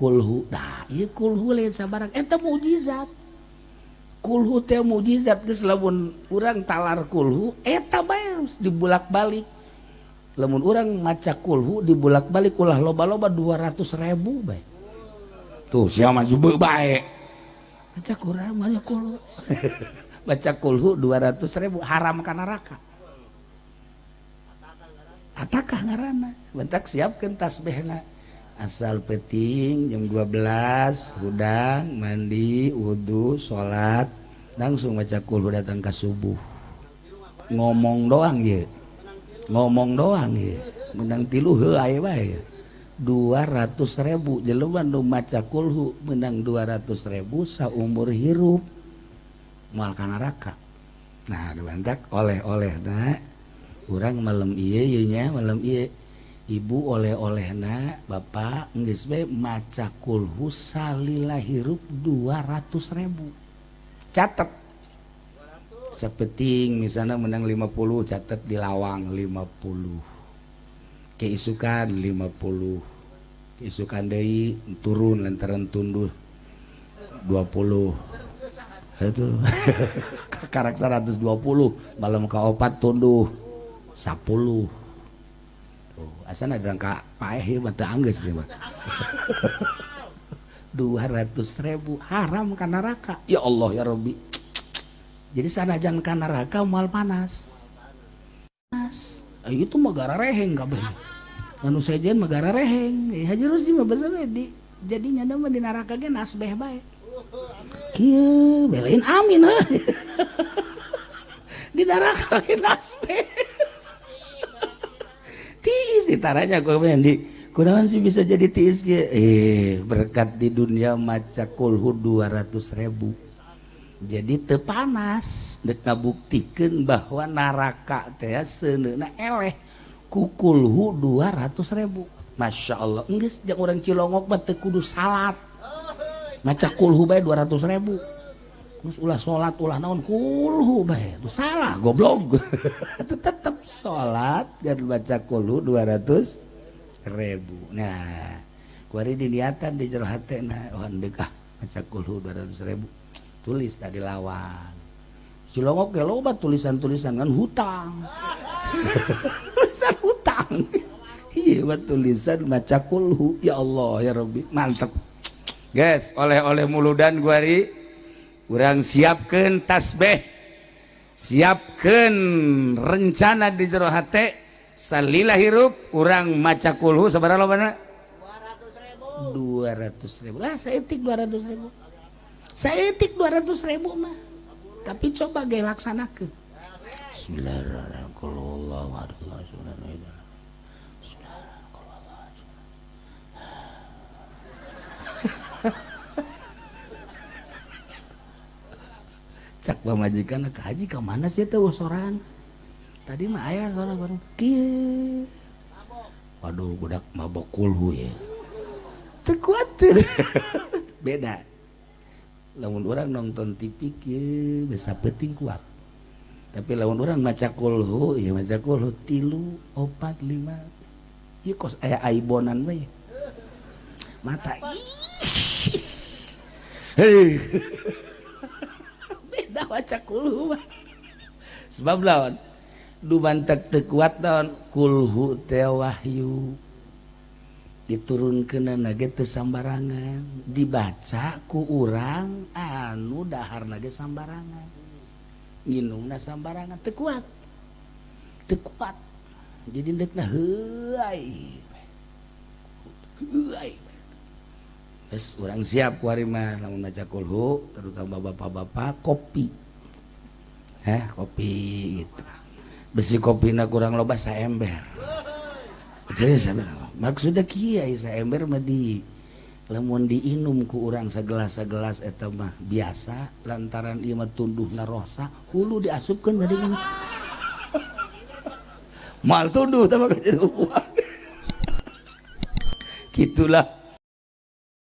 kulhu. Nah ieu kulhu lain sabarang eta mukjizat. Kulhu teh mukjizat geus lamun urang talar kulhu eta bae dibulak-balik. Lamun urang maca kulhu dibulak-balik ulah loba-loba 200.000 bae. Tuh sia mah jubeu bae. Maca Quran mah kulhu. Baca kulhu 200.000 haram ka neraka. Atakah ngaranna? Bentak siapkeun tasbihna. Asal peting jam 12 hudang mandi wudu salat langsung baca kulhu datang ke subuh. Ngomong doang ye. Ngomong doang ye. Menang 3 heueuy bae. 200.000 jelema nu maca kulhu menang 200.000 saumur hirup moal ka neraka. Nah bentak oleh-olehna urang malam ieu ye nya malam ieu ibu oleh-olehna bapak geus bae maca kulhu salila hirup 200.000. Catet sapeting misalnya menang 50 catet di lawang 50 keisukan 50 keisukan deui turun lantaran tunduh 20 itu karak 120 malam kaopat tunduh 10 asana ada ka paeh mah teu anggeus ieu mah 200.000 haram ka neraka. Ya Allah ya Rabbi. Jadi sanajan ka neraka moal panas. Itu mah gara reheng kabeh. Anu sejen mah gara reheng. Haji Rusdi mah basa we di jadinya mah di neraka ge nasbeh bae. Kieu belain amin heuh. Di neraka ge nasbeh. Tiis ditaranya ku Mendi. Kunaon sih bisa jadi tiis ge? Berkat di dunia maca kulhu 200.000. Jadi teu panas, deuk ngabuktikeun bahwa neraka teh seuneuna eleh ku kulhu 200.000. Masya Allah, geus jeung urang Cilongok mah teu kudu salat. Maca kulhu bae 200.000. Terus ulah salat ulah naon kulhu bae. Itu salah goblok. Tetep salat dan baca kulhu 200.000. Nah, kuari diniatan di jero hatena oh hendeuk maca kulhu 200.000. Tulis tadi lawang. Cilongok ge loba tulisan-tulisan kan hutang. Tulisan hutang. Iya buat tulisan maca kulhu. Ya Allah ya Rabbi, mantep. Guys, oleh-oleh muludan guari urang siapkeun tasbih. Siapkeun rencana di jero hate salila hirup urang maca kulhu sabaraha lobana? 200.000. Lah saeutik 200.000. Saeutik 200.000 mah. Tapi coba ge laksanakeun. Bismillahirrahmanirrahim. Cak pamajikan ke haji ke mana sih teh soran? Tadi mah aya soran bareng. Kieu. Waduh budak mabok kulhu ya. Teu kuat. Beda. Lamun urang nonton TV kieu bisa penting kuat. Tapi lamun urang maca kulhu, ya maca kulhu 3, 4, 5. Ieu kos aya aibonan we. Mata. Hei. Beda maca kulhu mah. Sebab lawan dumantek teu kuat naon kulhu teh wahyu. Diturunkeunna ge teu sambarangan, dibaca ku urang anu daharna ge sambarangan. Nginumna sambarangan teu kuat. Teu kuat. Jadi deukna heuai. Heuai. Terus orang siap kuari mah lamun maca kulhu terutama bapak-bapak kopi. Kopi gitu. Besi kopina kurang loba saember. Maksudnya kieu saember mah di lamun diinum ku urang sagelas-sagelas eta mah biasa lantaran ieu mah tunduhna rosa hulu diasupkeun tadi kan. Mal tunduh teh mah jadi uang. Gitulah